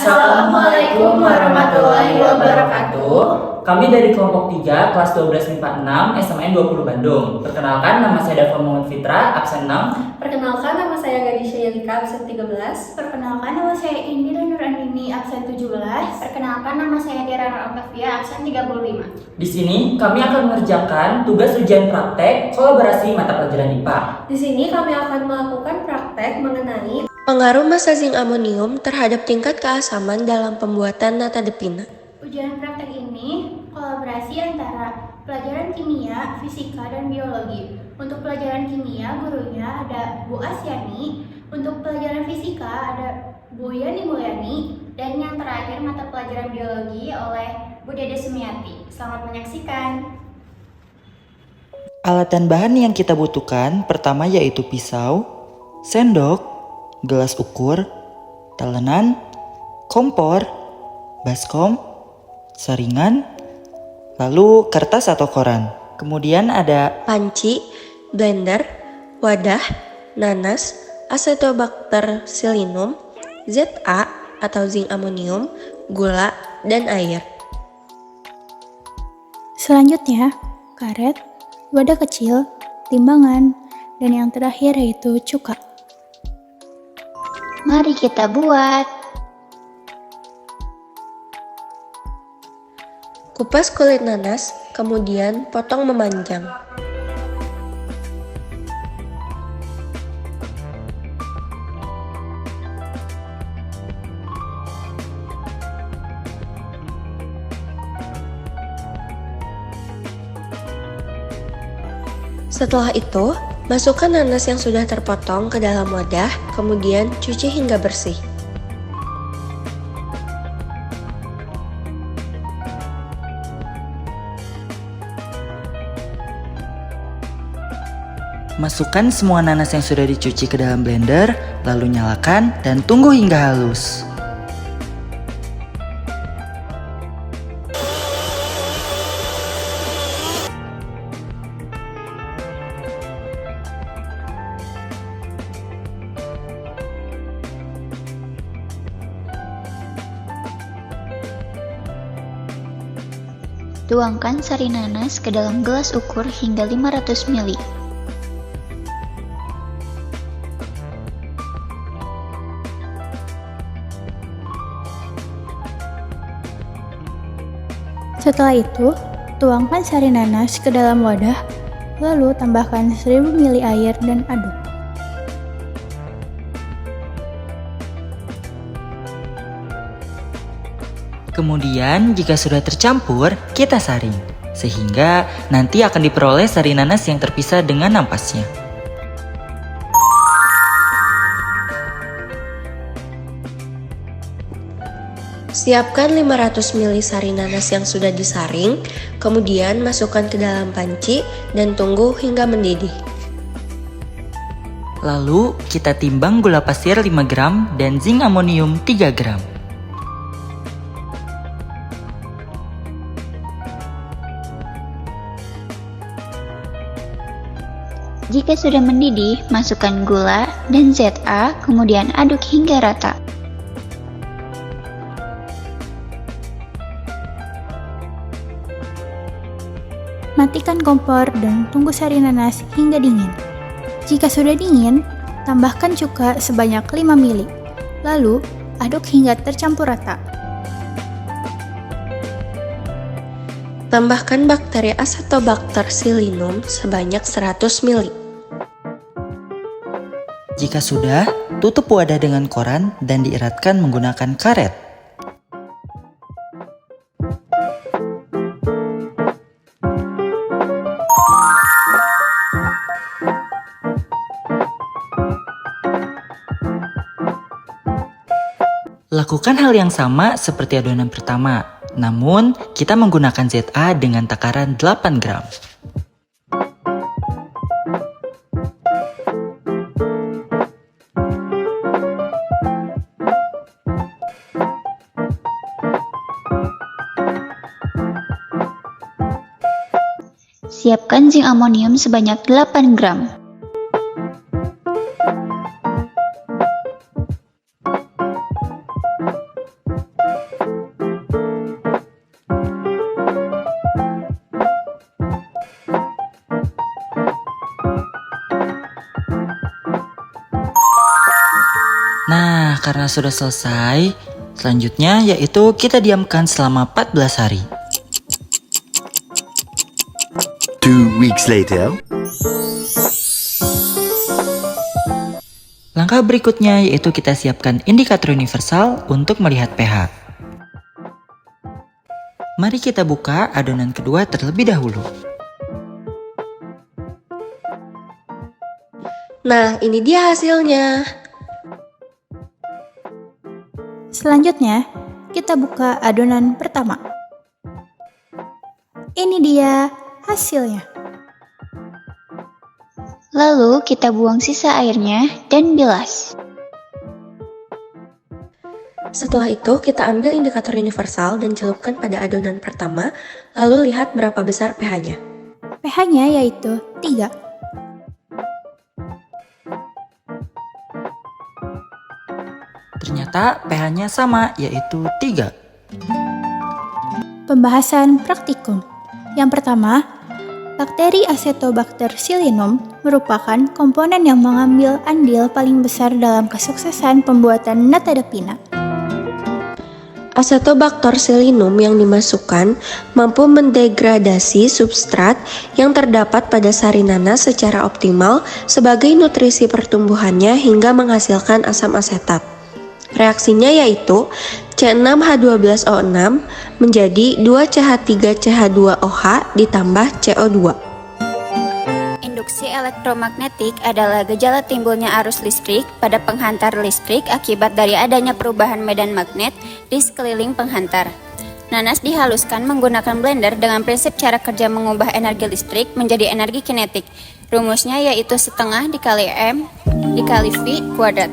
Assalamualaikum warahmatullahi wabarakatuh. Kami dari kelompok 3, kelas 12 MIPA 6, SMN 20 Bandung. Perkenalkan, nama saya Dava Muhammad Fitra, absen 6. Perkenalkan, nama saya Gadisha Yelika, absen 13. Perkenalkan, nama saya Indira Nurandini, absen 17. Perkenalkan, nama saya Tiara Octavia, absen 35. Di sini, kami akan mengerjakan tugas ujian praktek kolaborasi mata pelajaran IPA. Di sini kami akan melakukan praktek mengenai pengaruh massa zinc amonium terhadap tingkat keasaman dalam pembuatan natadepina. Ujian praktek ini kolaborasi antara pelajaran kimia, fisika, dan biologi. Untuk pelajaran kimia, gurunya ada Bu Asyani. Untuk pelajaran fisika ada Bu Yani Mulyani. Dan yang terakhir mata pelajaran biologi oleh Bu Dede Sumiati. Selamat menyaksikan. Alat dan bahan yang kita butuhkan pertama yaitu pisau, sendok, gelas ukur, talenan, kompor, baskom, saringan, lalu kertas atau koran. Kemudian ada Panci, blender, wadah, nanas, Acetobacter pseulinum, Za atau zinc amonium, gula, dan air. Selanjutnya, karet, wadah kecil, timbangan, dan yang terakhir yaitu cuka. Mari kita buat. Kupas kulit nanas, kemudian potong memanjang. Setelah itu, masukkan nanas yang sudah terpotong ke dalam wadah, kemudian cuci hingga bersih. masukkan semua nanas yang sudah dicuci ke dalam blender, lalu nyalakan dan tunggu hingga halus. Tuangkan sari nanas ke dalam gelas ukur hingga 500 ml. Setelah itu, tuangkan sari nanas ke dalam wadah, lalu tambahkan 1000 ml air dan aduk. Kemudian jika sudah tercampur, kita saring, sehingga nanti akan diperoleh sari nanas yang terpisah dengan ampasnya. Siapkan 500 ml sari nanas yang sudah disaring, kemudian masukkan ke dalam panci dan tunggu hingga mendidih. Lalu kita timbang gula pasir 5 gram dan zinc amonium 3 gram. Jika sudah mendidih, masukkan gula dan Za, kemudian aduk hingga rata. Matikan kompor dan tunggu sari nanas hingga dingin. Jika sudah dingin, tambahkan cuka sebanyak 5 ml. Lalu, aduk hingga tercampur rata. Tambahkan bakteri Acetobacter pseulinum sebanyak 100 ml. Jika sudah, tutup wadah dengan koran dan dieratkan menggunakan karet. Lakukan hal yang sama seperti adonan pertama, namun kita menggunakan Za dengan takaran 8 gram. Siapkan zinc amonium sebanyak 8 gram. Nah, karena sudah selesai, selanjutnya yaitu kita diamkan selama 14 hari. 2 weeks later. Langkah berikutnya yaitu kita siapkan indikator universal untuk melihat pH. Mari kita buka adonan kedua terlebih dahulu. Nah, ini dia hasilnya. Selanjutnya, kita buka adonan pertama. Ini dia hasilnya. Lalu kita buang sisa airnya dan bilas. Setelah itu, kita ambil indikator universal dan celupkan pada adonan pertama, lalu lihat berapa besar pH-nya. pH-nya yaitu 3. Ternyata pH-nya sama, yaitu 3. Pembahasan praktikum. Yang pertama, bakteri Acetobacter psilinum merupakan komponen yang mengambil andil paling besar dalam kesuksesan pembuatan natadepina. Acetobacter psilinum yang dimasukkan mampu mendegradasi substrat yang terdapat pada sari nanas secara optimal sebagai nutrisi pertumbuhannya hingga menghasilkan asam asetat. Reaksinya yaitu C6H12O6 menjadi 2CH3CH2OH ditambah CO2. Induksi elektromagnetik adalah gejala timbulnya arus listrik pada penghantar listrik akibat dari adanya perubahan medan magnet di sekeliling penghantar. Nanas dihaluskan menggunakan blender dengan prinsip cara kerja mengubah energi listrik menjadi energi kinetik. Rumusnya yaitu setengah dikali M dikali V kuadrat.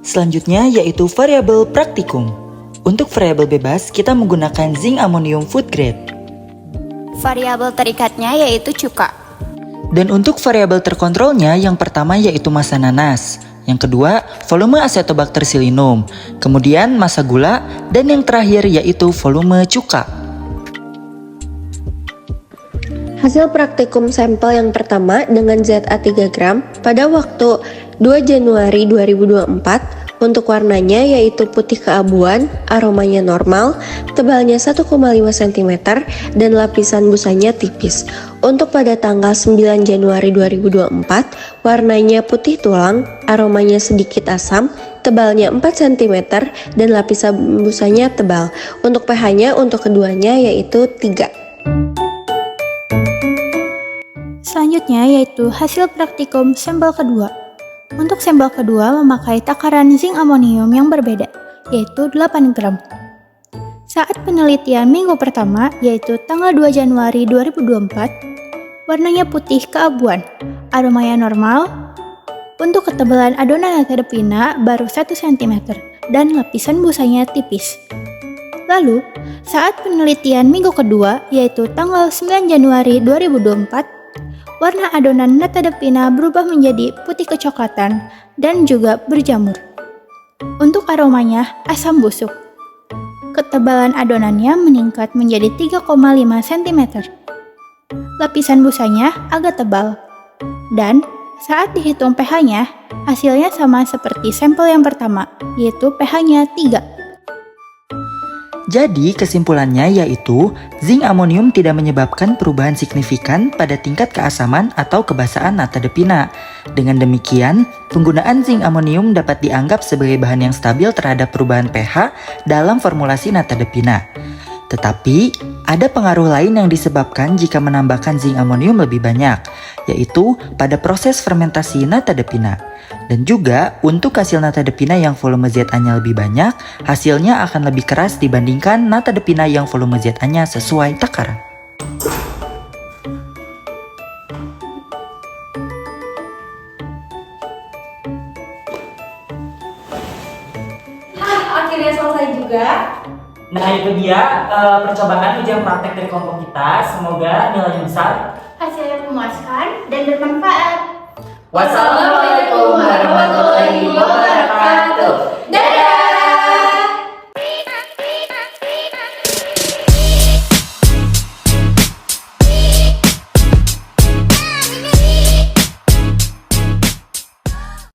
Selanjutnya yaitu variabel praktikum. Untuk variabel bebas, kita menggunakan zinc amonium food grade. Variabel terikatnya yaitu cuka. Dan untuk variabel terkontrolnya, yang pertama yaitu massa nanas, yang kedua volume Acetobacter psilinum, kemudian massa gula, dan yang terakhir yaitu volume cuka. Hasil praktikum sampel yang pertama dengan ZA 3 gram pada waktu 2 Januari 2024 untuk warnanya yaitu putih keabuan, aromanya normal, tebalnya 1,5 cm, dan lapisan busanya tipis. Untuk pada tanggal 9 Januari 2024, warnanya putih tulang, aromanya sedikit asam, tebalnya 4 cm, dan lapisan busanya tebal. Untuk pH-nya untuk keduanya yaitu 3. Selanjutnya yaitu hasil praktikum sampel kedua. Untuk sampel kedua memakai takaran zinc amonium yang berbeda, yaitu 8 gram. Saat penelitian minggu pertama, yaitu tanggal 2 Januari 2024, warnanya putih keabuan, aromanya normal. Untuk ketebalan adonan natadepina baru 1 cm dan lapisan busanya tipis. Lalu, saat penelitian minggu kedua, yaitu tanggal 9 Januari 2024, warna adonan natadepina berubah menjadi putih kecoklatan dan juga berjamur. Untuk aromanya asam busuk. Ketebalan adonannya meningkat menjadi 3,5 cm. Lapisan busanya agak tebal. Dan saat dihitung pH-nya, hasilnya sama seperti sampel yang pertama, yaitu pH-nya 3. Jadi kesimpulannya yaitu zinc amonium tidak menyebabkan perubahan signifikan pada tingkat keasaman atau kebasaan natadepina. Dengan demikian, penggunaan zinc amonium dapat dianggap sebagai bahan yang stabil terhadap perubahan pH dalam formulasi natadepina. Tetapi, ada pengaruh lain yang disebabkan jika menambahkan zinc amonium lebih banyak, yaitu pada proses fermentasi natadepina. Dan juga untuk hasil natadepina yang volume ZA-nya lebih banyak, hasilnya akan lebih keras dibandingkan natadepina yang volume ZA-nya sesuai takaran. Akhirnya selesai juga. Nah itu dia percobaan ujian praktek dari kelompok kita. Semoga nilainya besar. Hasilnya memuaskan dan bermanfaat. Wassalamualaikum warahmatullahi wabarakatuh.